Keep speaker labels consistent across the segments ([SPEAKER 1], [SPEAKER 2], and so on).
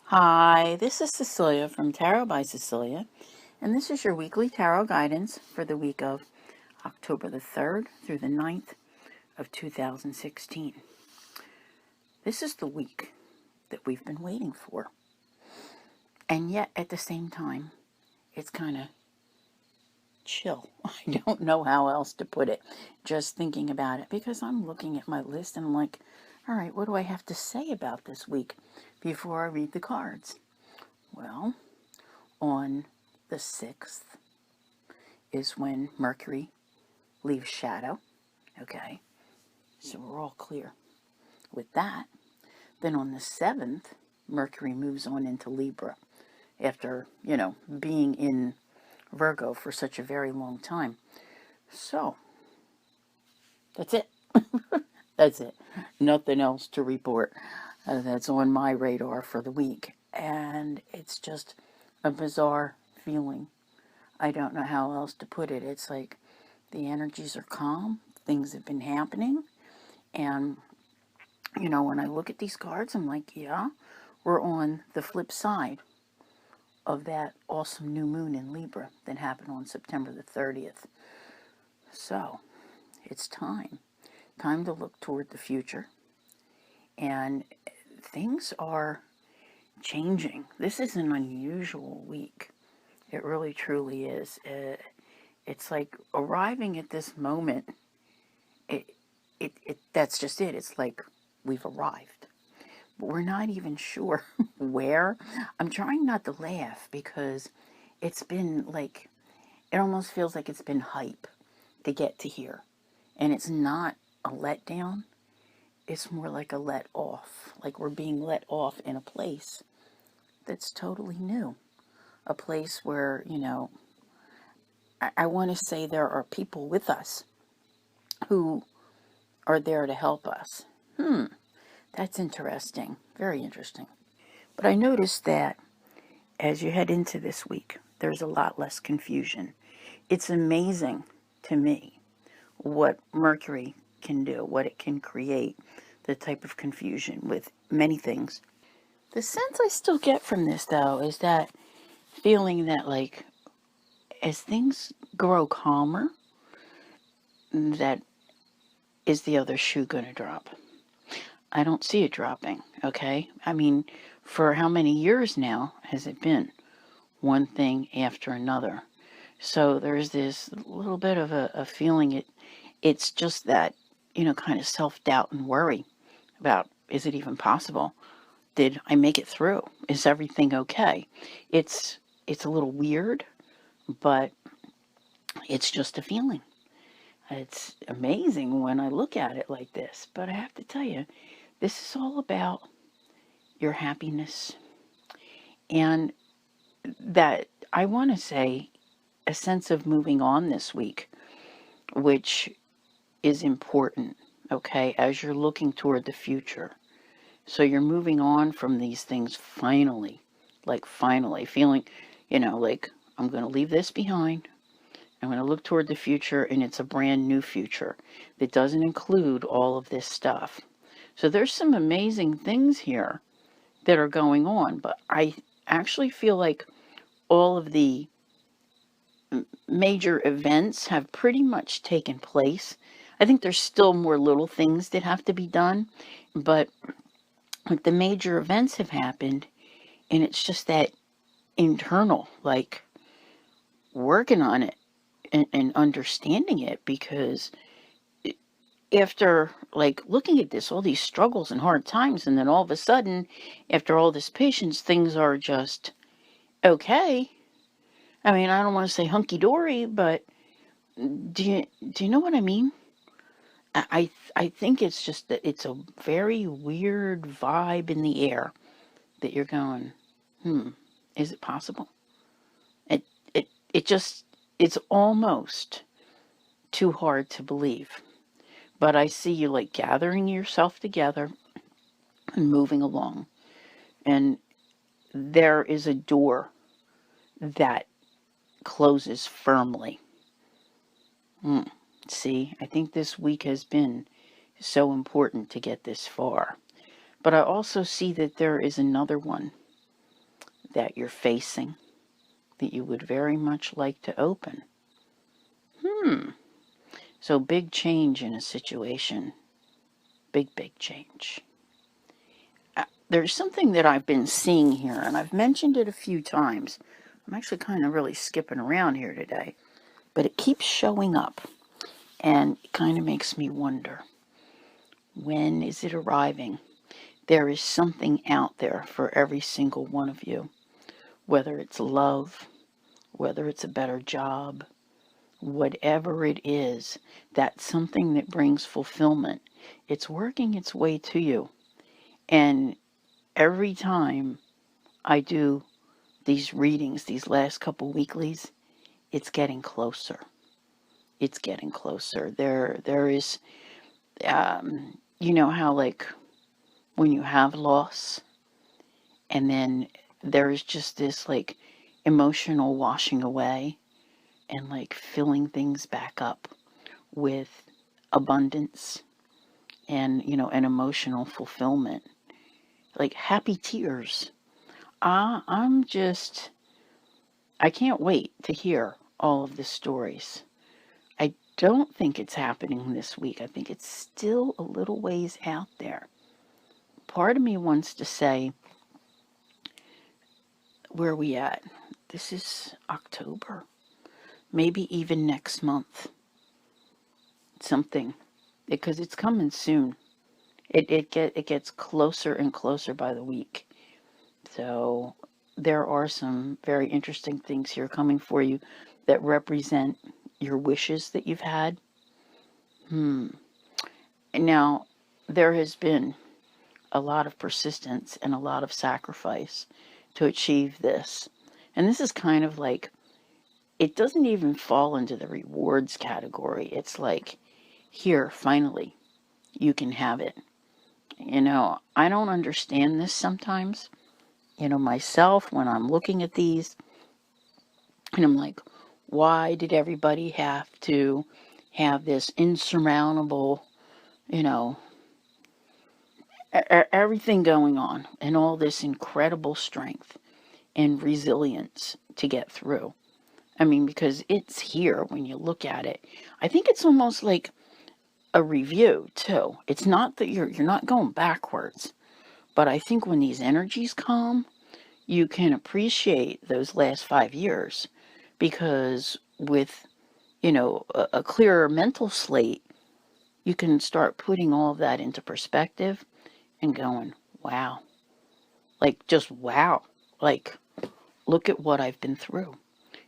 [SPEAKER 1] Hi, this is Cecilia from Tarot by Cecilia, and this is your weekly tarot guidance for the week of October the 3rd through the 9th of 2016. This is the week that we've been waiting for, and yet at the same time, it's kind of chill. I don't know how else to put it, just thinking about it, because I'm looking at my list and I'm like, all right, what do I have to say about this week before I read the cards? Well, on the 6th is when Mercury leaves shadow. Okay, so we're all clear with that. Then on the 7th, Mercury moves on into Libra after, being in Virgo for such a very long time. So, that's it. That's it. Nothing else to report that's on my radar for the week. And it's just a bizarre feeling. I don't know how else to put it. It's like the energies are calm, things have been happening, and when I look at these cards, I'm like, yeah, we're on the flip side of that awesome new moon in Libra that happened on September the 30th. So it's time to look toward the future, and things are changing. This is an unusual week. It really truly is. It's like arriving at this moment. That's just it. It's like we've arrived, but we're not even sure where. I'm trying not to laugh because it's been like, it almost feels like it's been hype to get to here. And it's not a letdown, it's more like a let off. Like we're being let off in a place that's totally new. A place where, I want to say there are people with us who are there to help us. That's interesting. Very interesting. But I noticed that as you head into this week, there's a lot less confusion. It's amazing to me what Mercury can do, what it can create, the type of confusion with many things. The sense I still get from this, though, is that feeling that, like, as things grow calmer, that is the other shoe going to drop. I don't see it dropping, okay? I mean, for how many years now has it been? One thing after another. So there's this little bit of a feeling it's just that, kind of self-doubt and worry about, is it even possible? Did I make it through? Is everything okay? It's a little weird, but it's just a feeling. It's amazing when I look at it like this, but I have to tell you, this is all about your happiness, and that I want to say a sense of moving on this week, which is important, okay, as you're looking toward the future. So you're moving on from these things finally, feeling, like I'm going to leave this behind. I'm going to look toward the future, and it's a brand new future that doesn't include all of this stuff. So there's some amazing things here that are going on, but I actually feel like all of the major events have pretty much taken place. I think there's still more little things that have to be done, but like the major events have happened, and it's just that internal, like working on it and understanding it, because after like looking at this, all these struggles and hard times, and then all of a sudden, after all this patience, things are just okay. I mean, I don't want to say hunky dory, but do you know what I mean? I think it's just that it's a very weird vibe in the air that you're going, is it possible? It it just, it's almost too hard to believe. But I see you like gathering yourself together and moving along. And there is a door that closes firmly. See, I think this week has been so important to get this far. But I also see that there is another one that you're facing that you would very much like to open. So big change in a situation. Big, big change. There's something that I've been seeing here, and I've mentioned it a few times. I'm actually kind of really skipping around here today, but it keeps showing up, and it kind of makes me wonder, when is it arriving? There is something out there for every single one of you, whether it's love, whether it's a better job, whatever it is, that's something that brings fulfillment. It's working its way to you. And every time I do these readings, these last couple weeklies, it's getting closer. It's getting closer. There is, you know how like when you have loss, and then there is just this like emotional washing away and like filling things back up with abundance and, you know, an emotional fulfillment, like happy tears. I'm just, I can't wait to hear all of the stories. I don't think it's happening this week. I think it's still a little ways out there. Part of me wants to say, where are we at? This is October. Maybe even next month. Something. Because it's coming soon. It gets closer and closer by the week. So there are some very interesting things here coming for you that represent your wishes that you've had. Now, there has been a lot of persistence and a lot of sacrifice to achieve this. And this is kind of like, it doesn't even fall into the rewards category. It's like, here, finally, you can have it. You know, I don't understand this sometimes. You know, myself, when I'm looking at these, and I'm like, why did everybody have to have this insurmountable, you know, everything going on and all this incredible strength and resilience to get through? I mean, because it's here when you look at it. I think it's almost like a review too. It's not that you're not going backwards, but I think when these energies come, you can appreciate those last 5 years, because with, you know, a clearer mental slate, you can start putting all of that into perspective and going, wow, like just wow, like look at what I've been through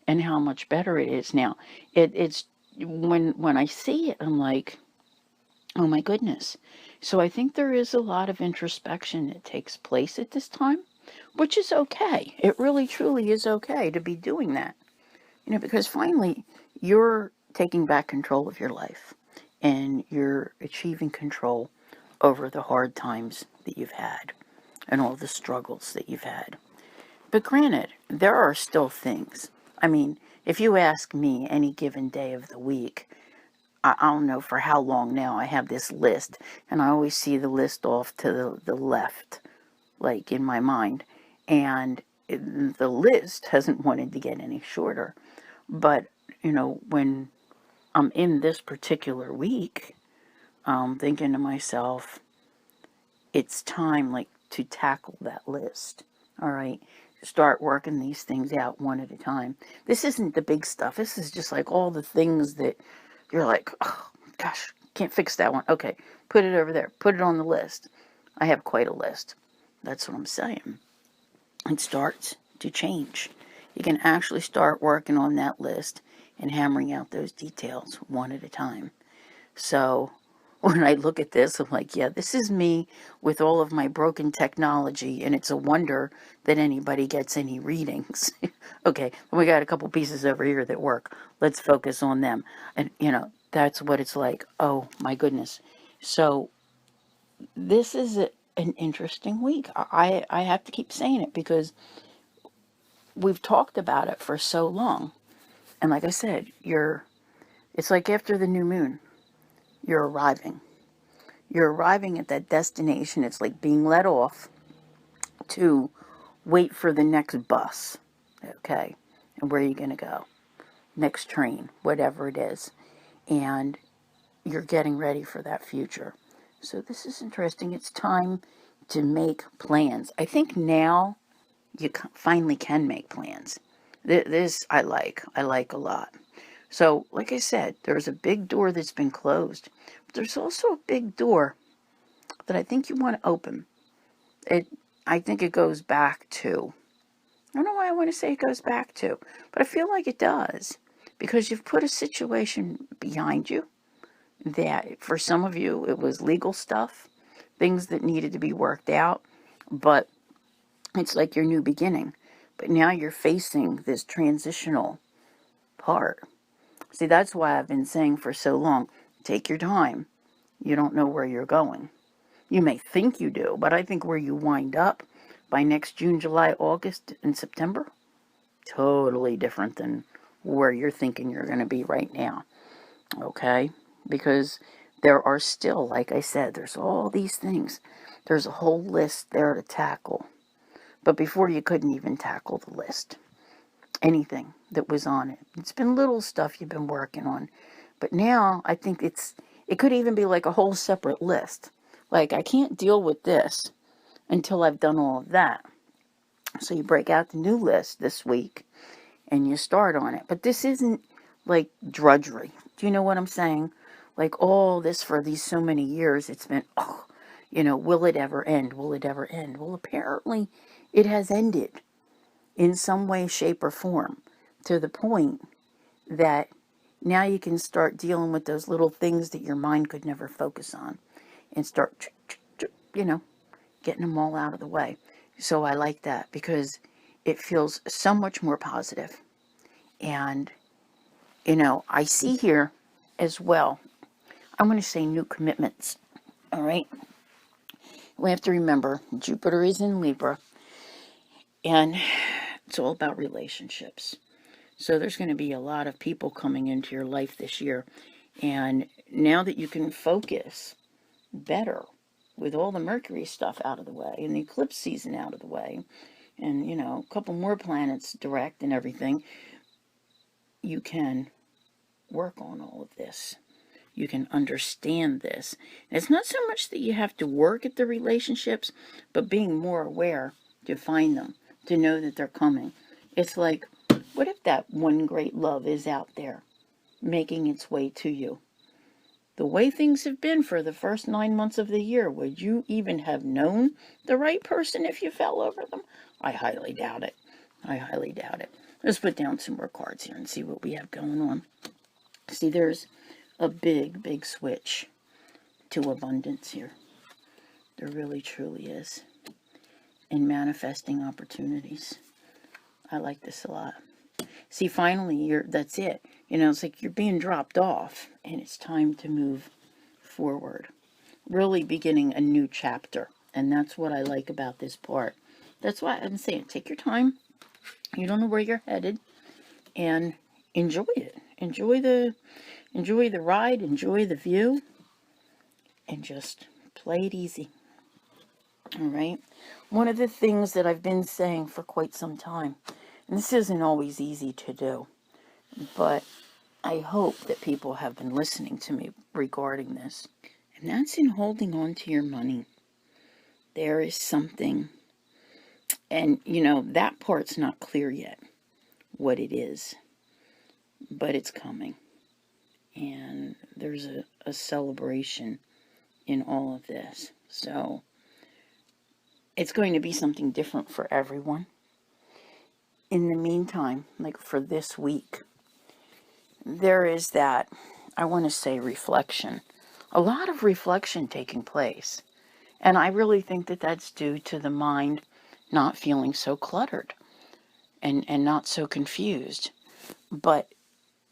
[SPEAKER 1] and how much better it is now. It's when I see it, I'm like, oh my goodness. So I think there is a lot of introspection that takes place at this time, which is okay. It really truly is okay to be doing that. You know, because finally you're taking back control of your life and you're achieving control over the hard times that you've had and all the struggles that you've had. But granted, there are still things. I mean, if you ask me any given day of the week, I don't know for how long now I have this list, and I always see the list off to the left, like in my mind, and the list hasn't wanted to get any shorter. But, you know, when I'm in this particular week, I'm thinking to myself, it's time, like, to tackle that list. All right. Start working these things out one at a time. This isn't the big stuff. This is just like all the things that you're like, oh, gosh, can't fix that one. Okay, put it over there. Put it on the list. I have quite a list. That's what I'm saying. It starts to change. You can actually start working on that list and hammering out those details one at a time. So when I look at this, I'm like, yeah, this is me with all of my broken technology, and it's a wonder that anybody gets any readings. Okay, we got a couple pieces over here that work. Let's focus on them. And, you know, that's what it's like. Oh, my goodness. So this is an interesting week. I have to keep saying it because we've talked about it for so long. And like I said, it's like after the new moon, you're arriving. You're arriving at that destination. It's like being let off to wait for the next bus, okay? And where are you going to go? Next train, whatever it is. And you're getting ready for that future. So this is interesting. It's time to make plans. I think now you finally can make plans. This I like. I like a lot. So, like I said, there's a big door that's been closed. But there's also a big door that I think you want to open. I think it goes back to, I don't know why I want to say it goes back to, but I feel like it does. Because you've put a situation behind you that for some of you it was legal stuff, things that needed to be worked out, but it's like your new beginning. But now you're facing this transitional part. See, that's why I've been saying for so long, take your time. You don't know where you're going. You may think you do, but I think where you wind up by next June, July, August, and September, totally different than where you're thinking you're going to be right now. Okay? Because there are still, like I said, there's all these things. There's a whole list there to tackle. But before you couldn't even tackle the list. Anything that was on it. It's been little stuff you've been working on. But now I think it could even be like a whole separate list. Like, I can't deal with this until I've done all of that. So you break out the new list this week and you start on it. But this isn't like drudgery. Do you know what I'm saying? Like all this for these so many years, it's been, will it ever end? Will it ever end? Well, apparently it has ended in some way, shape, or form to the point that now you can start dealing with those little things that your mind could never focus on and start, getting them all out of the way. So I like that because it feels so much more positive. And, I see here as well, I'm going to say new commitments. All right. We have to remember Jupiter is in Libra and it's all about relationships. So there's going to be a lot of people coming into your life this year. And now that you can focus better with all the Mercury stuff out of the way and the eclipse season out of the way, and, a couple more planets direct and everything, you can work on all of this. You can understand this. And it's not so much that you have to work at the relationships, but being more aware to find them, to know that they're coming. It's like, what if that one great love is out there, making its way to you? The way things have been for the first 9 months of the year, would you even have known the right person if you fell over them? I highly doubt it. I highly doubt it. Let's put down some more cards here and see what we have going on. See, there's a big, big switch to abundance here. There really, truly is. In manifesting opportunities. I like this a lot. See, finally, that's it. It's like you're being dropped off, and it's time to move forward. Really beginning a new chapter. And that's what I like about this part. That's why I'm saying take your time. You don't know where you're headed. And enjoy it. Enjoy the ride. Enjoy the view. And just play it easy. All right. One of the things that I've been saying for quite some time, and this isn't always easy to do, but I hope that people have been listening to me regarding this, and that's in holding on to your money. There is something, and that part's not clear yet, what it is, but it's coming. And there's a celebration in all of this. So it's going to be something different for everyone. In the meantime, like for this week, there is that, I want to say, reflection. A lot of reflection taking place. And I really think that that's due to the mind not feeling so cluttered and not so confused. But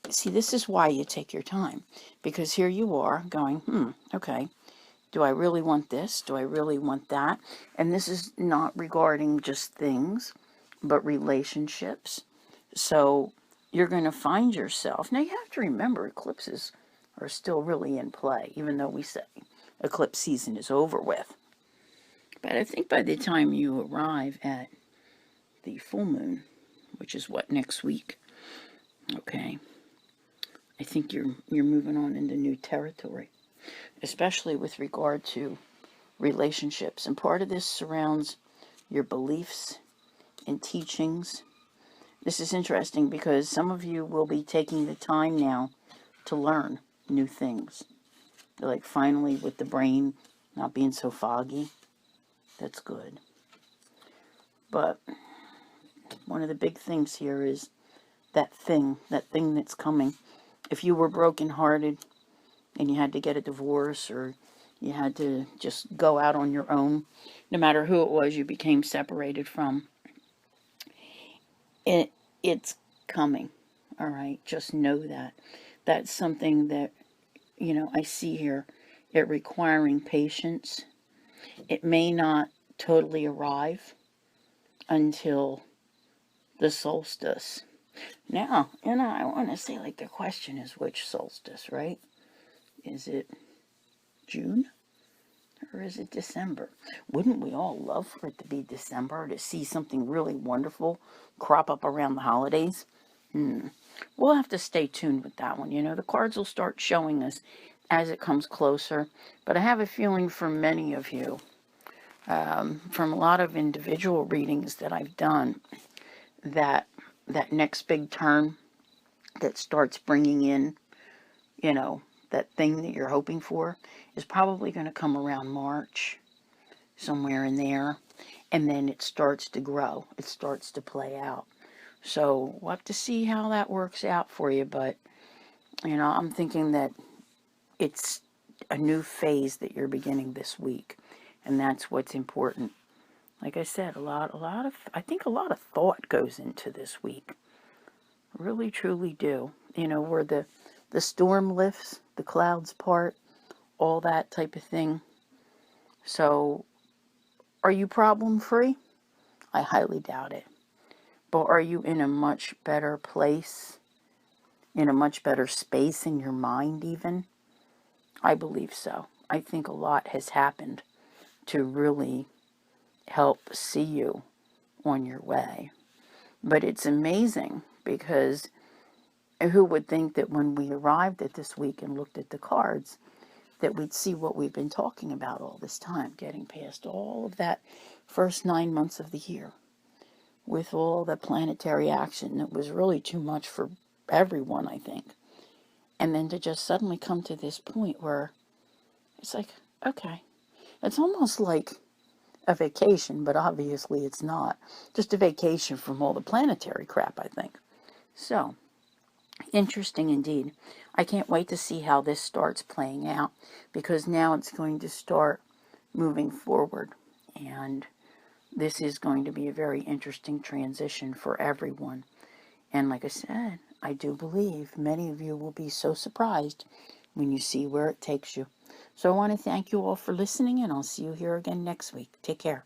[SPEAKER 1] see, this is why you take your time. Because here you are going, okay, do I really want this? Do I really want that? And this is not regarding just things, but relationships. So you're going to find yourself. Now you have to remember eclipses are still really in play, even though we say eclipse season is over with. But I think by the time you arrive at the full moon, which is what, next week. Okay. I think you're moving on into new territory, especially with regard to relationships. And part of this surrounds your beliefs and teachings. This is interesting because some of you will be taking the time now to learn new things. Like finally with the brain not being so foggy. That's good. But one of the big things here is that thing that's coming. If you were brokenhearted and you had to get a divorce, or you had to just go out on your own, no matter who it was you became separated from, it's coming. All right, just know that. That's something that, I see here, it requiring patience. It may not totally arrive until the solstice. Now, I want to say, like, the question is which solstice, right? Is it June or is it December? Wouldn't we all love for it to be December, to see something really wonderful crop up around the holidays? We'll have to stay tuned with that one. The cards will start showing us as it comes closer. But I have a feeling for many of you, from a lot of individual readings that I've done, that next big turn that starts bringing in, that thing that you're hoping for is probably going to come around March, somewhere in there. And then it starts to grow. It starts to play out. So we'll have to see how that works out for you. But, I'm thinking that it's a new phase that you're beginning this week. And that's what's important. Like I said, I think a lot of thought goes into this week. Really, truly do. Where the storm lifts, the clouds part, all that type of thing. So, are you problem free? I highly doubt it. But are you in a much better place? In a much better space in your mind, even? I believe so. I think a lot has happened to really help see you on your way. But it's amazing because who would think that when we arrived at this week and looked at the cards, that we'd see what we've been talking about all this time, getting past all of that first 9 months of the year with all the planetary action that was really too much for everyone, I think. And then to just suddenly come to this point where it's like, okay, it's almost like a vacation, but obviously it's not. Just a vacation from all the planetary crap, I think. So, interesting indeed. I can't wait to see how this starts playing out, because now it's going to start moving forward. And this is going to be a very interesting transition for everyone. And like I said, I do believe many of you will be so surprised when you see where it takes you. So I want to thank you all for listening, and I'll see you here again next week. Take care.